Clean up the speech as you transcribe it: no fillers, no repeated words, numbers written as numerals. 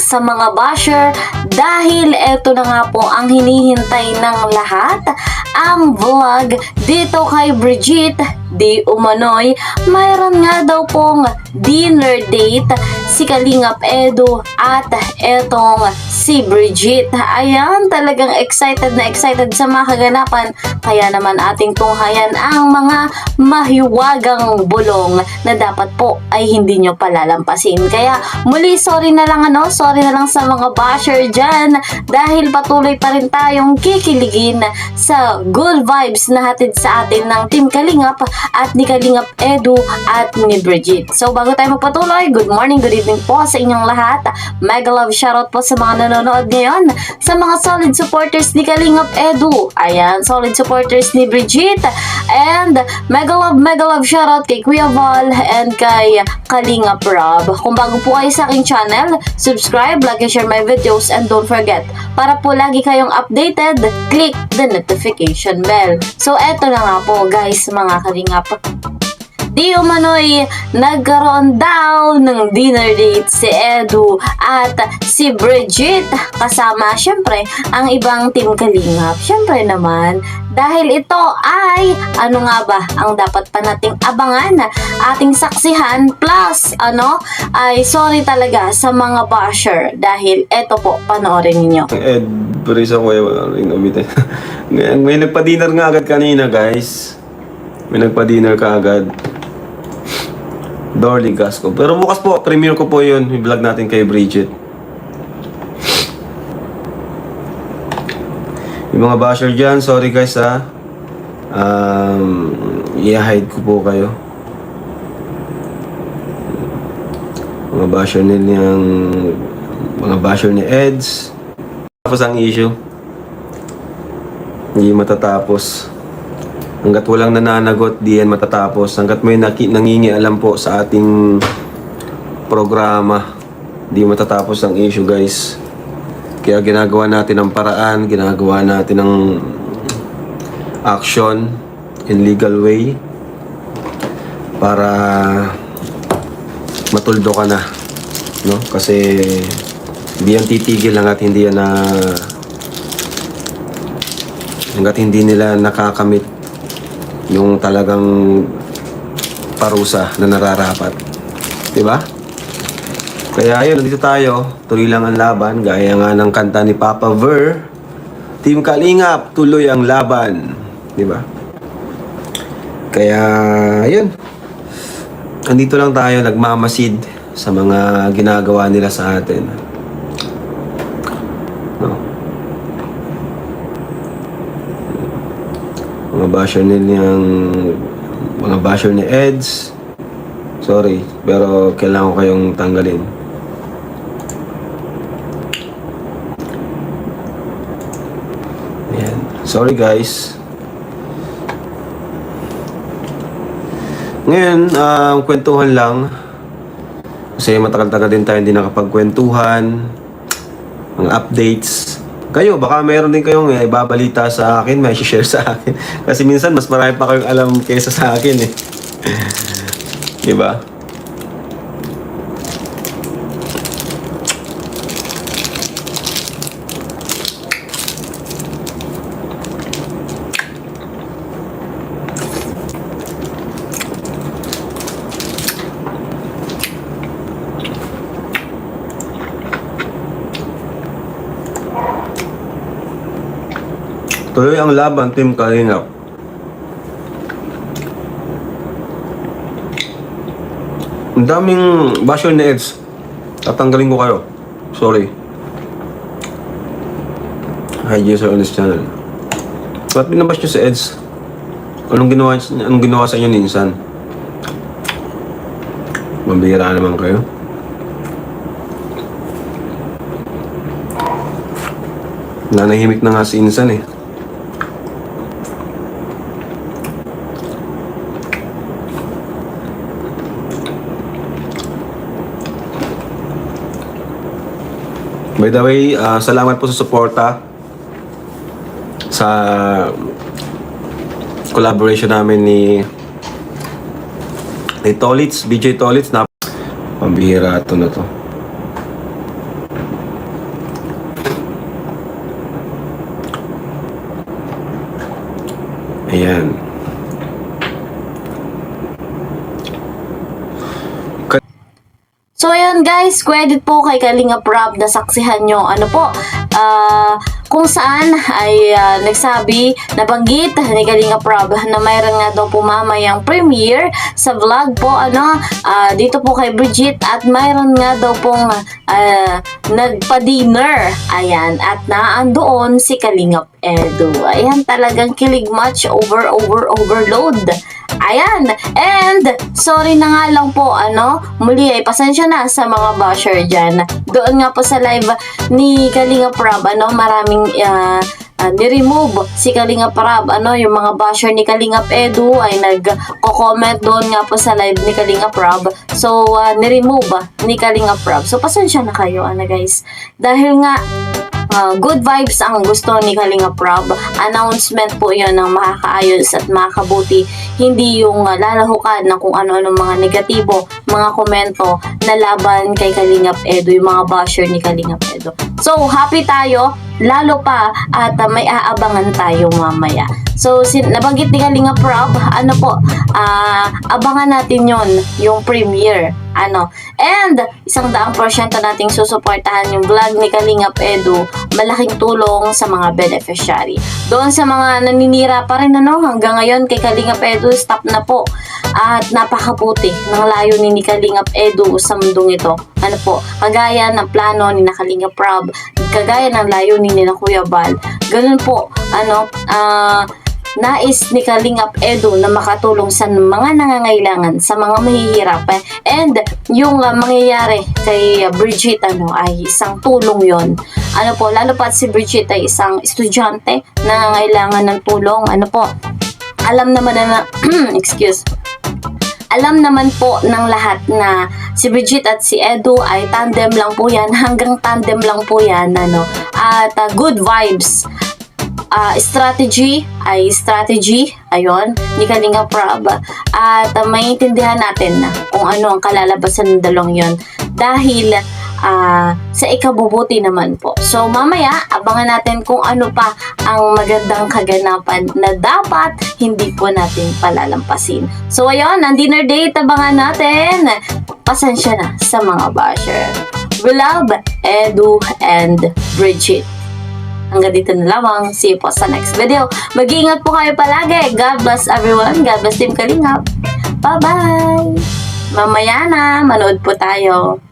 sa mga basher dahil eto na nga po ang hinihintay ng lahat, ang vlog dito kay Brigitte di umano'y mayroon nga daw pong dinner date si Kalingap Edu at etong si Brigitte. Ayan, talagang excited na excited sa mga kaganapan, kaya naman ating tunghayan ang mga mahiwagang bulong na dapat po ay hindi nyo palalampasin. Kaya muli sorry na lang sa mga basher dyan dahil patuloy pa rin tayong kikiligin sa good vibes na hatid sa atin ng Team Kalingap at ni Kalingap Edu at ni Brigitte. So bago tayo magpatuloy, good morning, good evening po sa inyong lahat. Mega love shoutout po sa mga nanonood ngayon, sa mga solid supporters ni Kalingap Edu, ayan, solid supporters ni Brigitte, and mega love shoutout kay Kuya Val and kay Kalingap Rob. Kung bago po kayo sa aking channel, subscribe, like and share my videos, and don't forget, para po lagi kayong updated, click the notification bell. So eto na nga po guys, mga Kalingap, di umano'y nagkaroon daw ng dinner date si Edu at si Brigitte kasama syempre ang ibang Team Kalingap. Syempre naman, dahil ito ay ano nga ba ang dapat pa nating abangan, ating saksihan, plus ay sorry talaga sa mga basher dahil eto po, panoorin ninyo. Ed, Brisa ko wala rin umitin. May nagpa-dinner nga agad kanina guys. May nagpa-dinner ka agad. Dorly Gasco. Pero bukas po, premiere ko po yun. Yung vlog natin kay Brigitte. Yung mga basher dyan, sorry guys ha. I-hide ko po kayo. Mga basher ni Eds. Tapos ang issue. Hindi matatapos. Hanggat walang nananagot, di yan matatapos. Hanggat may nangingialam po sa ating programa, di matatapos ang issue guys. Kaya ginagawa natin ang paraan, ginagawa natin ang action in legal way para matuldo ka na, no? Kasi hindi yan titigil hanggat hindi nila nakakamit yung talagang parusa na nararapat. Diba? Kaya ayun, nandito tayo. Tuloy lang ang laban. Gaya nga ng kanta ni Papa Ver. Team Kalingap, tuloy ang laban. Diba? Kaya ayun. Nandito lang tayo nagmamasid sa mga ginagawa nila sa atin. No? Mga basher ni Eds, sorry, pero kailangan ko kayong tanggalin. Ayan. Sorry guys. Ngayon, kwentuhan lang kasi matagal-tagal din tayo hindi nakapagkwentuhan, mga updates. Kayo, baka mayroon din kayong ibabalita sa akin, may share sa akin. Kasi minsan, mas marami pa kayong alam kaysa sa akin eh. Diba? Tuloy ang laban, Team Kalingap. Ang daming basher ni Eds. Tatanggalin ko kayo. Sorry. Hi, Jason on this channel. Ba't binabash nyo si Eds? Anong ginawa sa inyo ni Insan? Mambihira naman kayo. Nanahimik na nga si Insan eh. By the way, salamat po sa suporta sa collaboration namin ni Tolitz, BJ Tolitz na pambihira ito na to. Ayan. So ayan guys, credit po kay Kalinga Prab na saksihan nyo ano po, kung saan ay nagsabi, nabanggit ni Kalinga Prab na mayroon nga daw po mamayang premiere sa vlog po dito po kay Bridget, at mayroon nga daw pong nagpa-dinner, ayan, at naandoon si Kalingap Edu. Ayan, talagang kilig match overload. Ayan, and sorry na nga lang po, muli ay pasensya na sa mga basher dyan. Doon nga po sa live ni Kalinga Prab, maraming ni-remove si Kalinga Prab, yung mga basher ni Kalingap Edu ay nagko-comment doon nga po sa live ni Kalinga Prab. So, ni-remove ni Kalinga Prab. So, pasensya na kayo, guys. Dahil nga, good vibes ang gusto ni Kalinga Prab. Announcement po yun ng makakaayos at makakabuti. Hindi yung lalahukan ng kung ano-ano mga negatibo, mga komento na laban kay Kalingap Edu, yung mga basher ni Kalingap Edu. So, happy tayo, lalo pa at may aabangan tayo mamaya. So, nabanggit ni Kalinga Prab, abangan natin yon yung premiere. And 100% nating susuportahan yung vlog ni Kalingap Edu. Malaking tulong sa mga beneficiary. Doon sa mga naninira pa rin hanggang ngayon kay Kalingap Edu, stop na po. At napakabuti ng layunin ni Kalingap Edu sa mundong ito. Kagaya ng plano ni Kalingap Prab, kagaya ng layunin ni Kuya Bal. Ganun po, nais ni Kalingap Edu na makatulong sa mga nangangailangan, sa mga mahihirap. And yung mangyayari kay Bridget ay isang tulong yon. Lalo pa si Bridget ay isang estudyante na nangangailangan ng tulong. Alam naman na alam naman po ng lahat na si Bridget at si Edu ay tandem lang po yan, hanggang tandem lang po yan, at good vibes. Strategy ay strategy, ayon, ni Kalinga Prab, at maintindihan natin na kung ano ang kalalabasan ng dalawang yon dahil sa ikabubuti naman po. So mamaya, abangan natin kung ano pa ang magandang kaganapan na dapat hindi po natin palalampasin. So ayun, ang dinner date, abangan natin. Pasensya na sa mga basher. We love Edu and Bridget. Hanggang dito na lamang. See you po sa next video. Mag-iingat po kayo palagi. God bless everyone. God bless Team Kalingap. Bye-bye! Mamaya na, manood po tayo.